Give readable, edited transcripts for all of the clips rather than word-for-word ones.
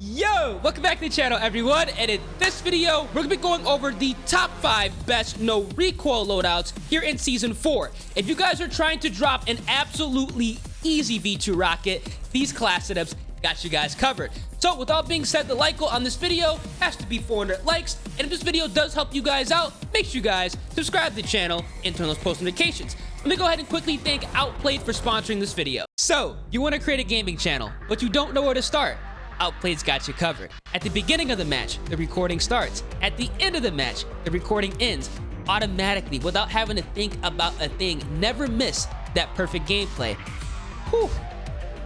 Yo, welcome back to the channel, everyone, and in this video we're gonna be going over the top 5 best no recoil loadouts here in season 4. If you guys are trying to drop an absolutely easy V2 rocket, these class setups got you guys covered. So with all being said, the like goal on this video has to be 400 likes, and if this video does help you guys out, make sure you guys subscribe to the channel and turn those post notifications. Let me go ahead and quickly thank Outplayed for sponsoring this video. So you want to create a gaming channel, but you don't know where to start? Outplayed's got you covered. At the beginning of the match, the recording starts. At the end of the match, the recording ends automatically without having to think about a thing. Never miss that perfect gameplay. Whew.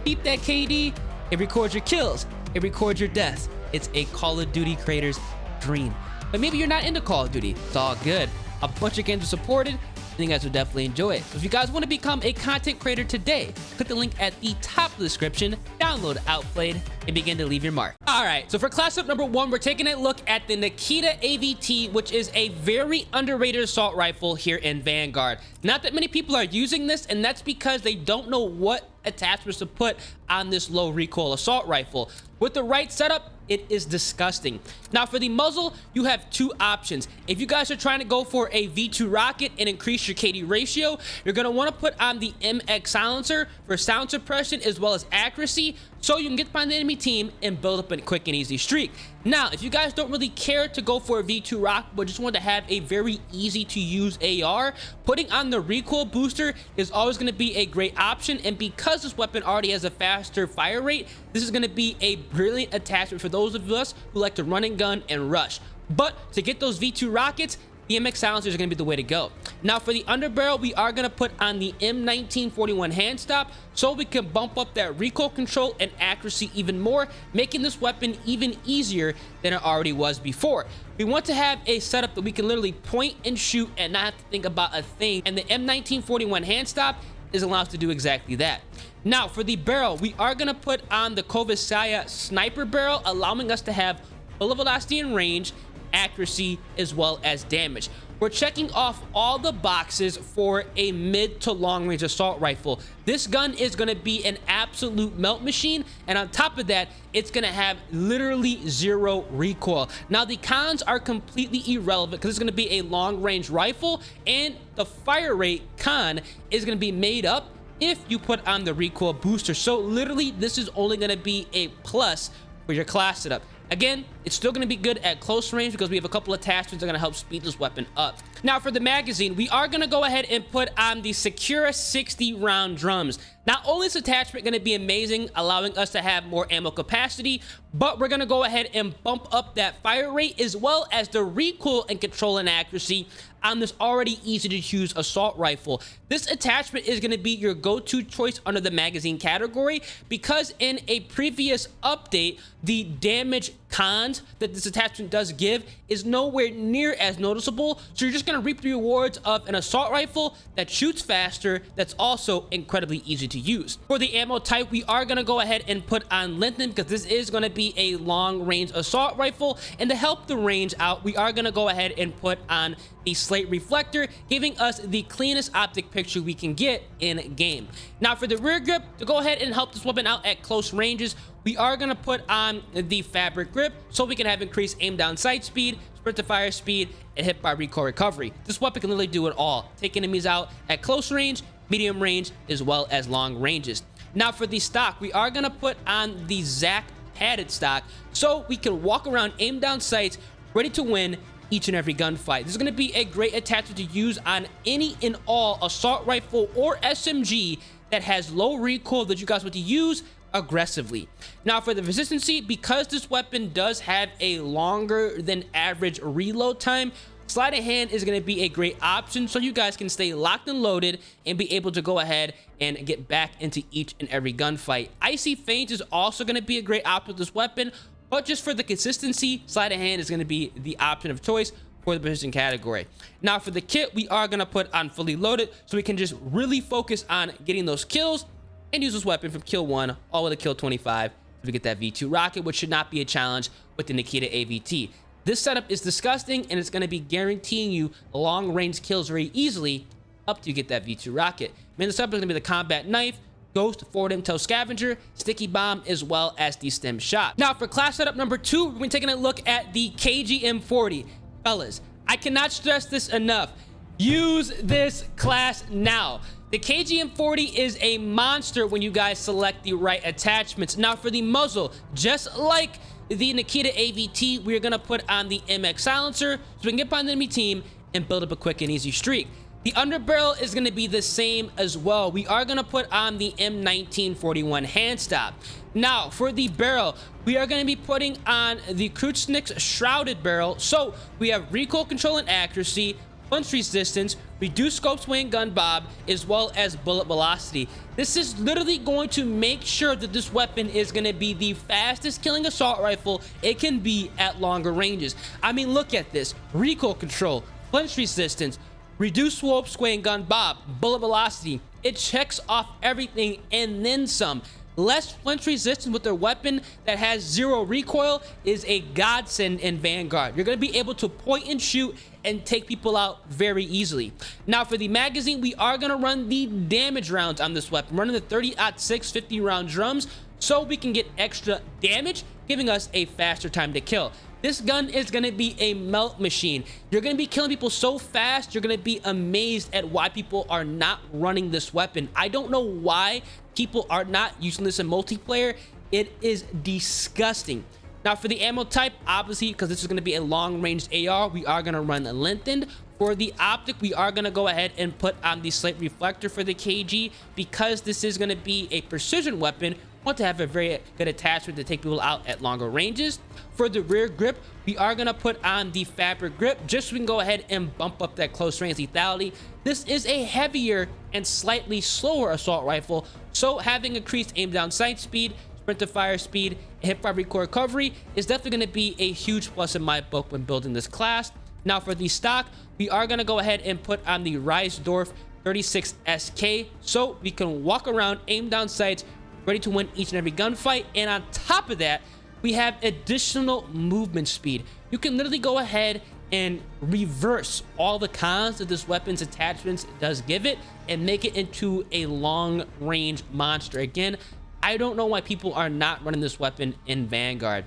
Keep that KD. It records your kills. It records your deaths. It's a Call of Duty creator's dream. But maybe you're not into Call of Duty. It's all good. A bunch of games are supported. You guys will definitely enjoy it. So if you guys want to become a content creator today, click the link at the top of the description, download Outplayed, and begin to leave your mark. All right, so for class up number 1, we're taking a look at the NIKITA AVT, which is a very underrated assault rifle here in Vanguard. Not that many people are using this, and that's because they don't know what attachments to put on this low recoil assault rifle. With the right setup, it is disgusting. Now for the muzzle, you have 2 options. If you guys are trying to go for a V2 rocket and increase your KD ratio, you're gonna wanna put on the MX silencer for sound suppression as well as accuracy, so you can get behind the enemy team and build up a quick and easy streak. Now, if you guys don't really care to go for a V2 rocket, but just want to have a very easy to use AR, putting on the recoil booster is always gonna be a great option, and because this weapon already has a faster fire rate, this is gonna be a brilliant attachment for those of us who like to run and gun and rush. But to get those V2 rockets, the MX silencers are going to be the way to go. Now for the underbarrel, we are going to put on the M1941 hand stop so we can bump up that recoil control and accuracy even more, making this weapon even easier than it already was before. We want to have a setup that we can literally point and shoot and not have to think about a thing, and the M1941 hand stop is allowed us to do exactly that. Now for the barrel, we are going to put on the Kovasaya sniper barrel, allowing us to have bullet velocity and range, accuracy, as well as damage. We're checking off all the boxes for a mid to long range assault rifle. This gun is going to be an absolute melt machine, and on top of that, it's going to have literally 0 recoil. Now the cons are completely irrelevant because it's going to be a long range rifle, and the fire rate con is going to be made up if you put on the recoil booster. So literally this is only going to be a plus for your class setup. Again, it's still going to be good at close range because we have a couple attachments that are going to help speed this weapon up. Now for the magazine, we are going to go ahead and put on the Secura 60 round drums. Not only is this attachment going to be amazing, allowing us to have more ammo capacity, but we're going to go ahead and bump up that fire rate as well as the recoil and control and accuracy on this already easy to use assault rifle. This attachment is going to be your go-to choice under the magazine category because in a previous update, the damage cons that this attachment does give is nowhere near as noticeable, so you're just going to reap the rewards of an assault rifle that shoots faster, that's also incredibly easy to use. For the ammo type, we are going to go ahead and put on Linton because this is going to be a long range assault rifle, and to help the range out, we are going to go ahead and put on the slate reflector, giving us the cleanest optic picture we can get in game. Now for the rear grip, to go ahead and help this weapon out at close ranges, we are going to put on the fabric grip so we can have increased aim down sight speed, sprint to fire speed, and hit by recoil recovery. This weapon can literally do it all, take enemies out at close range, medium range, as well as long ranges. Now for the stock, we are going to put on the Zac padded stock so we can walk around aim down sights, ready to win each and every gunfight. This is going to be a great attachment to use on any and all assault rifle or SMG that has low recoil that you guys want to use aggressively. Now for the resistancy, because this weapon does have a longer than average reload time, sleight of hand is going to be a great option so you guys can stay locked and loaded and be able to go ahead and get back into each and every gunfight. Icy feints is also going to be a great option with this weapon, but just for the consistency, sleight of hand is going to be the option of choice for the precision category. Now for the kit, we are going to put on fully loaded so we can just really focus on getting those kills and use this weapon from kill 1 all the way to kill 25 to get that V2 rocket, which should not be a challenge with the NIKITA AVT. This setup is disgusting, and it's going to be guaranteeing you long range kills very easily up to you get that V2 rocket. Man, this setup is going to be the combat knife, Ghost, Forward Intel Scavenger, Sticky Bomb, as well as the Stem Shot. Now for class setup number 2, we're going to be taking a look at the KG-M40. Fellas, I cannot stress this enough. Use this class now. The KG-M40 is a monster when you guys select the right attachments. Now for the muzzle, just like the NIKITA AVT, we're going to put on the MX silencer so we can get behind the enemy team and build up a quick and easy streak. The underbarrel is going to be the same as well. We are going to put on the M1941 hand stop. Now, for the barrel, we are going to be putting on the Kreutznick's shrouded barrel. So, we have recoil control and accuracy, punch resistance, reduced scope swing and gun bob, as well as bullet velocity. This is literally going to make sure that this weapon is going to be the fastest killing assault rifle it can be at longer ranges. I mean, look at this. Recoil control, punch resistance, reduced swope, sway, and gun bob, bullet velocity. It checks off everything and then some. Less flinch resistance with their weapon that has 0 recoil is a godsend in Vanguard. You're going to be able to point and shoot and take people out very easily. Now for the magazine, we are going to run the damage rounds on this weapon. Running the 30-06 50 round drums so we can get extra damage, giving us a faster time to kill. This gun is going to be a melt machine. You're going to be killing people so fast, you're going to be amazed at why people are not running this weapon. I don't know why people are not using this in multiplayer. It is disgusting. Now for the ammo type, obviously, because this is going to be a long-ranged AR, we are going to run a lengthened. For the optic, we are going to go ahead and put on the slate reflector for the KG. Because this is going to be a precision weapon, want to have a very good attachment to take people out at longer ranges. For the rear grip, we are going to put on the fabric grip just so we can go ahead and bump up that close range lethality. This is a heavier and slightly slower assault rifle, so having increased aim down sight speed, sprint to fire speed, and hip fire recoil recovery is definitely going to be a huge plus in my book when building this class. Now for the stock, we are going to go ahead and put on the Reisdorf 36SK so we can walk around, aim down sights, ready to win each and every gunfight. And on top of that, we have additional movement speed. You can literally go ahead and reverse all the cons that this weapon's attachments does give it and make it into a long range monster. Again, I don't know why people are not running this weapon in Vanguard.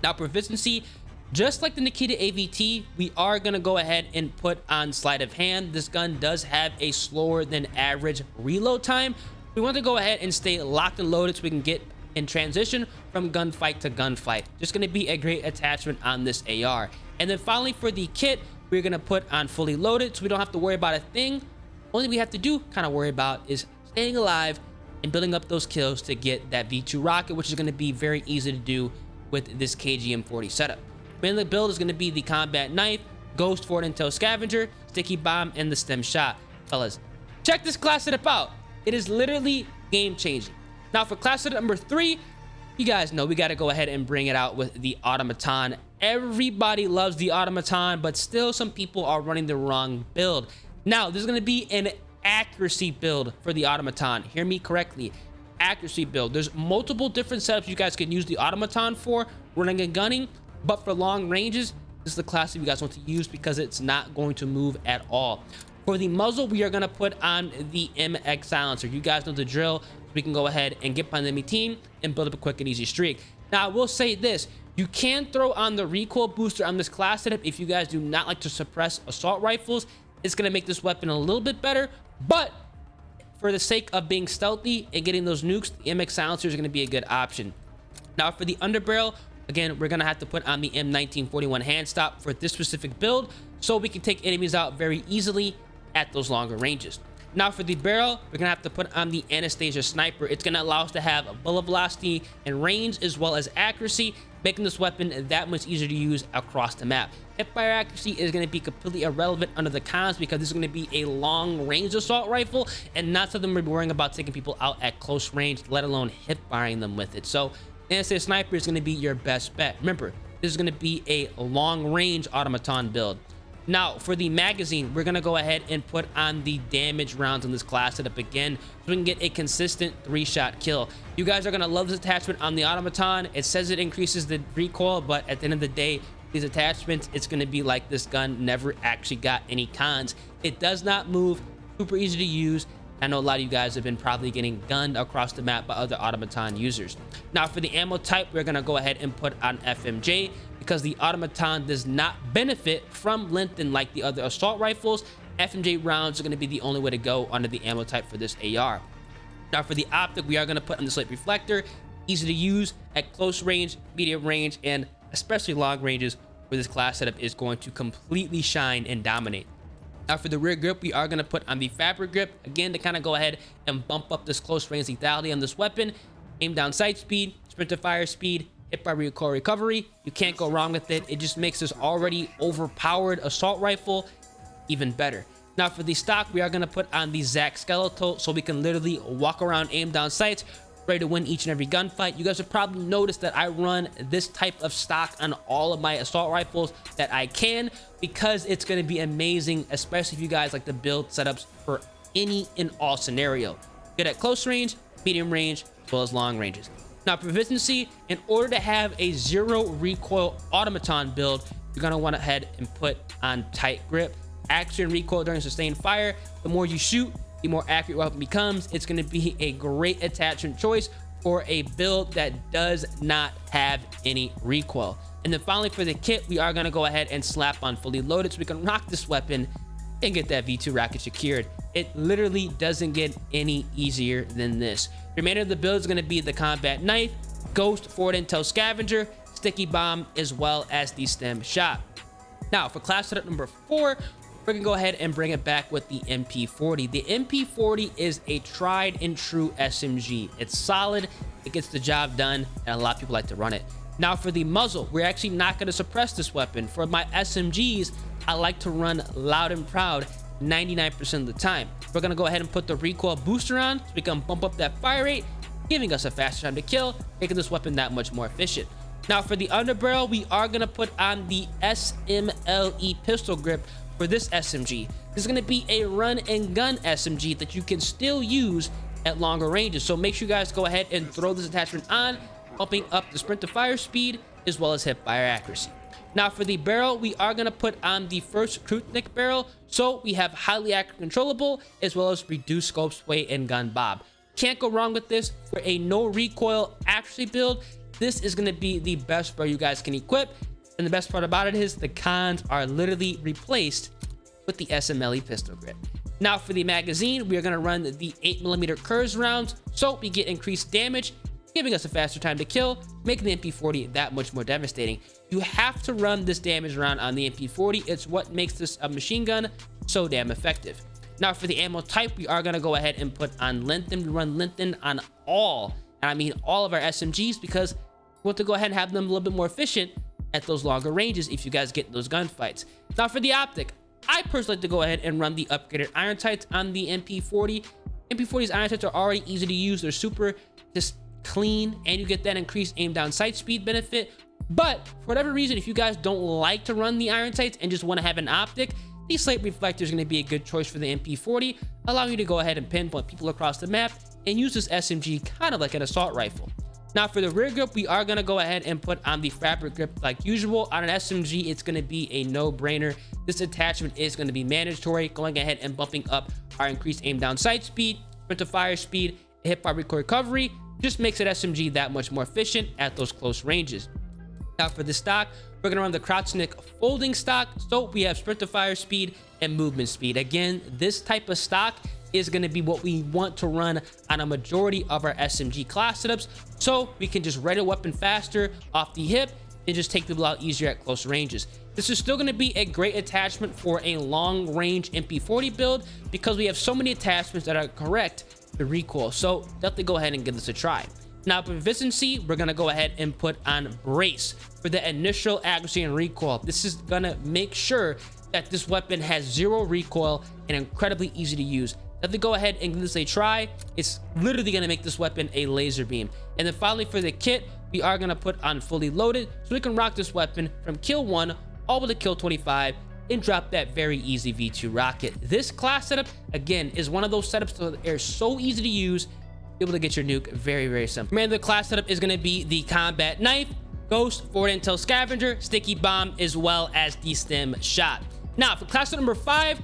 Now proficiency, just like the NIKITA AVT, we are going to go ahead and put on sleight of hand. This gun does have a slower than average reload time. We want to go ahead and stay locked and loaded so we can get in transition from gunfight to gunfight. Just going to be a great attachment on this AR. And then finally for the kit, we're going to put on fully loaded so we don't have to worry about a thing. Only we have to do kind of worry about is staying alive and building up those kills to get that V2 rocket, which is going to be very easy to do with this KG-M40 setup. Mainly the build is going to be the combat knife, Ghost, Forward Intel Scavenger, Sticky Bomb, and the Stem Shot. Fellas, check this class setup out. It is literally game changing. Now for class setup number 3, you guys know we got to go ahead and bring it out with the Automaton. Everybody loves the Automaton, but still some people are running the wrong build. Now there's going to be an accuracy build for the Automaton. Hear me correctly. Accuracy build. There's multiple different setups you guys can use the Automaton for, running and gunning, but for long ranges, this is the class that you guys want to use because it's not going to move at all. For the muzzle, we are going to put on the MX silencer. You guys know the drill. So we can go ahead and get behind the enemy team and build up a quick and easy streak. Now, I will say this. You can throw on the recoil booster on this class setup if you guys do not like to suppress assault rifles. It's going to make this weapon a little bit better, but for the sake of being stealthy and getting those nukes, the MX silencer is going to be a good option. Now, for the underbarrel, again, we're going to have to put on the M1941 hand stop for this specific build so we can take enemies out very easily at those longer ranges. Now for the barrel, we're gonna have to put on the Anastasia sniper. It's gonna allow us to have a bullet velocity and range as well as accuracy, making this weapon that much easier to use across the map. Hipfire accuracy is gonna be completely irrelevant under the cons because this is gonna be a long range assault rifle and not something we're worrying about taking people out at close range, let alone hip firing them with it. So Anastasia sniper is gonna be your best bet. Remember, this is gonna be a long range automaton build. Now, for the magazine, we're going to go ahead and put on the damage rounds in this class setup again so we can get a consistent 3-shot kill. You guys are going to love this attachment on the automaton. It says it increases the recoil, but at the end of the day, these attachments, it's going to be like this gun never actually got any cons. It does not move, super easy to use, I know a lot of you guys have been probably getting gunned across the map by other automaton users. Now for the ammo type, we're gonna go ahead and put on FMJ because the automaton does not benefit from lengthen like the other assault rifles. FMJ rounds are gonna be the only way to go under the ammo type for this AR. Now for the optic, we are gonna put on the slate reflector, easy to use at close range, medium range, and especially long ranges where this class setup is going to completely shine and dominate. Now for the rear grip, we are going to put on the fabric grip, again, to kind of go ahead and bump up this close range lethality on this weapon. Aim down sight speed, sprint to fire speed, hit by recoil recovery. You can't go wrong with it. It just makes this already overpowered assault rifle even better. Now for the stock, we are going to put on the Zac skeletal so we can literally walk around, aim down sights, ready to win each and every gunfight. You guys have probably noticed that I run this type of stock on all of my assault rifles that I can, because it's going to be amazing, especially if you guys like to build setups for any and all scenario. Good at close range, medium range, as well as long ranges. Now proficiency, in order to have a zero recoil automaton build, you're going to want to head and put on tight grip, accuracy and recoil during sustained fire. The more you shoot, the more accurate weapon becomes. It's going to be a great attachment choice for a build that does not have any recoil. And then finally for the kit, we are going to go ahead and slap on fully loaded so we can rock this weapon and get that V2 rocket secured. It literally doesn't get any easier than this. The remainder of the build is going to be the combat knife, ghost, forward intel scavenger, sticky bomb, as well as the stem shot. Now for class setup number 4, we're gonna go ahead and bring it back with the MP40. The MP40 is a tried and true SMG. It's solid, it gets the job done, and a lot of people like to run it. Now for the muzzle, we're actually not gonna suppress this weapon. For my SMGs, I like to run loud and proud 99% of the time. We're gonna go ahead and put the recoil booster on so we can bump up that fire rate, giving us a faster time to kill, making this weapon that much more efficient. Now for the underbarrel, we are gonna put on the SMLE pistol grip. For this SMG, this is going to be a run and gun SMG that you can still use at longer ranges. So make sure you guys go ahead and throw this attachment on, bumping up the sprint to fire speed as well as hip fire accuracy. Now for the barrel, we are going to put on the first Krutnik barrel, so we have highly accurate controllable as well as reduced scope sway and gun bob. Can't go wrong with this. For a no recoil accuracy build, this is going to be the best barrel you guys can equip. And the best part about it is the cons are literally replaced with the SMLE pistol grip. Now for the magazine, we are going to run the 8mm Kurz rounds, so we get increased damage, giving us a faster time to kill, making the MP40 that much more devastating. You have to run this damage round on the MP40. It's what makes this a machine gun so damn effective. Now for the ammo type, we are going to go ahead and put on lengthen. We run lengthen on all, and I mean all of our SMGs, because we want to go ahead and have them a little bit more efficient at those longer ranges if you guys get those gunfights. Now for the optic, I personally like to go ahead and run the upgraded iron sights on the MP40. MP40's iron sights are already easy to use. They're super just clean, and you get that increased aim down sight speed benefit. But for whatever reason, if you guys don't like to run the iron sights and just want to have an optic, the slate reflector is going to be a good choice for the MP40, allowing you to go ahead and pinpoint people across the map and use this SMG kind of like an assault rifle. Now for the rear grip, we are going to go ahead and put on the fabric grip like usual. On an SMG, it's going to be a no-brainer. This attachment is going to be mandatory, going ahead and bumping up our increased aim down sight speed, sprint to fire speed, hip fire recoil recovery. Just makes it SMG that much more efficient at those close ranges. Now for the stock, we're going to run the Krotchnik folding stock, so we have sprint to fire speed and movement speed. Again, this type of stock is going to be what we want to run on a majority of our SMG class setups, so we can just ready a weapon faster off the hip and just take people out easier at close ranges. This is still going to be a great attachment for a long range MP40 build because we have so many attachments that are correct to recoil, so definitely go ahead and give this a try. Now for efficiency, we're going to go ahead and put on brace for the initial accuracy and recoil. This is going to make sure that this weapon has zero recoil and incredibly easy to use. If they go ahead and give this a try, it's literally going to make this weapon a laser beam. And then finally for the kit, we are going to put on fully loaded so we can rock this weapon from kill 1 all the way to kill 25 and drop that very easy V2 rocket. This class setup, again, is one of those setups that are so easy to use, able to get your nuke very, very simple. Man, the class setup is going to be the combat knife, ghost, forward intel scavenger, sticky bomb, as well as the stem shot. Now for class setup number 5,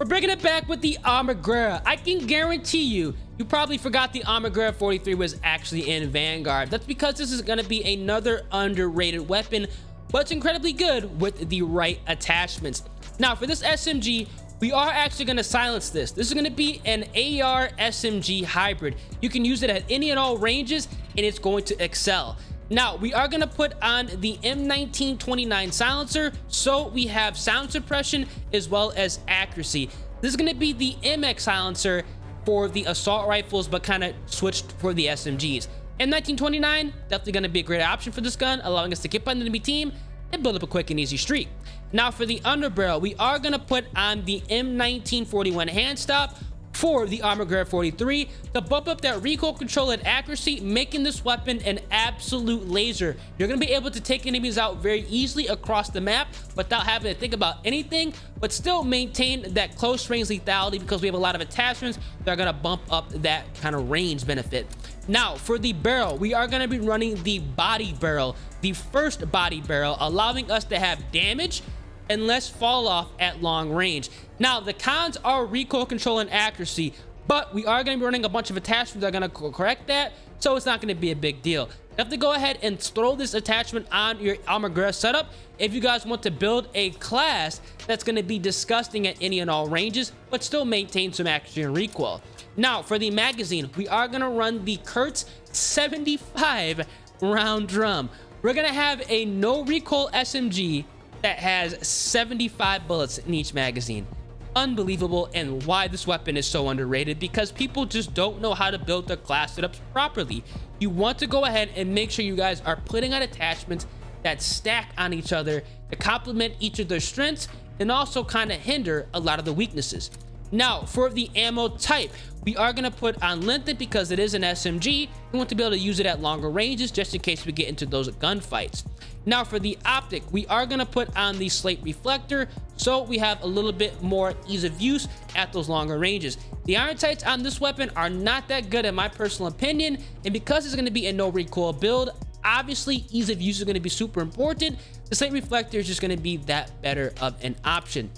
We're bringing it back with the ARMAGUERRA. I can guarantee you probably forgot the ARMAGUERRA 43 was actually in Vanguard. That's because this is going to be another underrated weapon, but it's incredibly good with the right attachments. Now, for this SMG, we are actually going to silence this. This is going to be an AR SMG hybrid. You can use it at any and all ranges, and it's going to excel. Now, we are going to put on the M1929 silencer, so we have sound suppression as well as accuracy. This is going to be the MX silencer for the assault rifles, but kind of switched for the SMGs. M1929, definitely going to be a great option for this gun, allowing us to get by the enemy team and build up a quick and easy streak. Now, for the underbarrel, we are going to put on the M1941 hand stop for the ARMAGUERRA 43 to bump up that recoil control and accuracy, making this weapon an absolute laser. You're going to be able to take enemies out very easily across the map without having to think about anything, but still maintain that close range lethality because we have a lot of attachments that are going to bump up that kind of range benefit. Now, for the barrel, we are going to be running the body barrel, the first body barrel, allowing us to have damage and less fall off at long range. Now, the cons are recoil control and accuracy, but we are going to be running a bunch of attachments that are going to correct that, so it's not going to be a big deal. You have to go ahead and throw this attachment on your ARMAGUERRA setup if you guys want to build a class that's going to be disgusting at any and all ranges, but still maintain some accuracy and recoil. Now, for the magazine, we are going to run the Kurtz 75 round drum. We're going to have a no recoil SMG that has 75 bullets in each magazine. Unbelievable, and why this weapon is so underrated, because people just don't know how to build their class setups properly. You want to go ahead and make sure you guys are putting on attachments that stack on each other to complement each of their strengths and also kind of hinder a lot of the weaknesses. Now, for the ammo type, we are going to put on lengthened because it is an SMG. We want to be able to use it at longer ranges just in case we get into those gunfights. Now, for the optic, we are going to put on the slate reflector so we have a little bit more ease of use at those longer ranges. The iron sights on this weapon are not that good in my personal opinion, and because it's going to be a no recoil build, obviously ease of use is going to be super important. The slate reflector is just going to be that better of an option.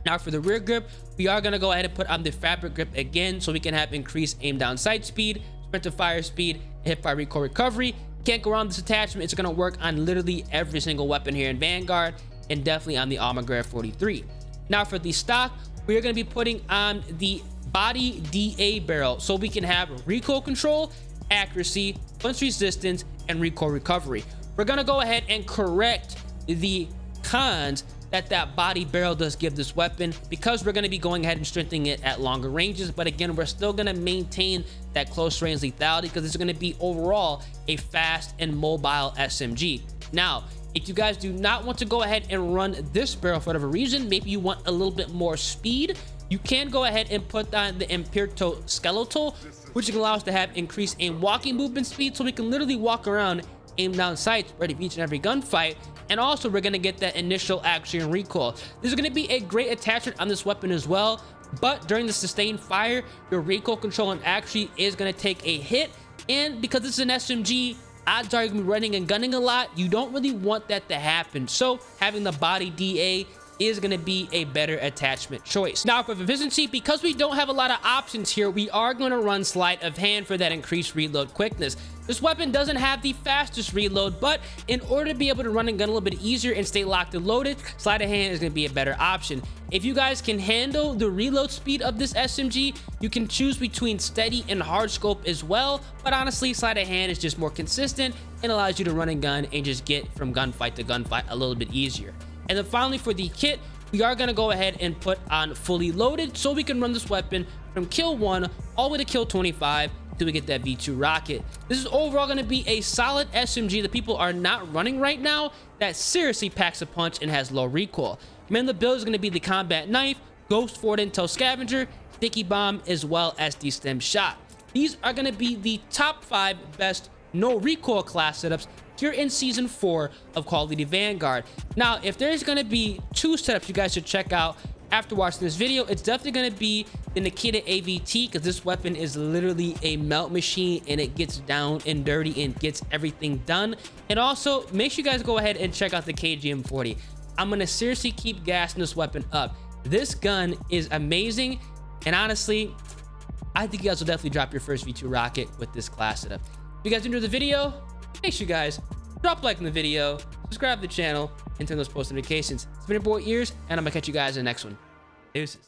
Now, for the rear grip, we are going to go ahead and put on the fabric grip again so we can have increased aim down sight speed, sprint to fire speed, and hip fire recoil recovery. Can't go around this attachment. It's going to work on literally every single weapon here in Vanguard, and definitely on the ARMAGUERRA 43. Now, for the stock, we are going to be putting on the body DA barrel so we can have recoil control, accuracy, punch resistance, and recoil recovery. We're going to go ahead and correct the cons that body barrel does give this weapon, because we're going to be going ahead and strengthening it at longer ranges. But again, we're still going to maintain that close range lethality because it's going to be overall a fast and mobile SMG. Now, if you guys do not want to go ahead and run this barrel for whatever reason, maybe you want a little bit more speed, you can go ahead and put on the M40 skeletal, which can allow us to have increased aim walking movement speed, so we can literally walk around, aim down sights, ready for each and every gunfight. And also, we're going to get that initial accuracy and recoil. This is going to be a great attachment on this weapon as well, but during the sustained fire, your recoil control and accuracy is going to take a hit, and because this is an SMG, odds are you're going to be running and gunning a lot. You don't really want that to happen, so having the body DA is going to be a better attachment choice. Now, for efficiency, because we don't have a lot of options here, we are going to run sleight of hand for that increased reload quickness. This weapon doesn't have the fastest reload, but in order to be able to run and gun a little bit easier and stay locked and loaded, sleight of hand is going to be a better option. If you guys can handle the reload speed of this SMG, you can choose between steady and hard scope as well, but honestly, sleight of hand is just more consistent and allows you to run and gun and just get from gunfight to gunfight a little bit easier. And then finally, for the kit, we are going to go ahead and put on fully loaded so we can run this weapon from kill 1 all the way to kill 25 till we get that V2 rocket. This is overall going to be a solid SMG that people are not running right now that seriously packs a punch and has low recoil. Man, the build is going to be the combat knife, ghost forward intel scavenger, sticky bomb, as well as the stem shot. These are going to be the top 5 best no recoil class setups here in season 4 of Call of Duty Vanguard. Now, if there's going to be 2 setups you guys should check out after watching this video, it's definitely going to be the NIKITA AVT, because this weapon is literally a melt machine and it gets down and dirty and gets everything done. And also, make sure you guys go ahead and check out the KG M40. I'm going to seriously keep gassing this weapon up. This gun is amazing, and honestly, I think you guys will definitely drop your first V2 rocket with this class setup. If you guys enjoyed the video, make sure you guys drop a like on the video, subscribe to the channel, and turn those post notifications. It's been your boy Ears, and I'm gonna catch you guys in the next one. Deuces.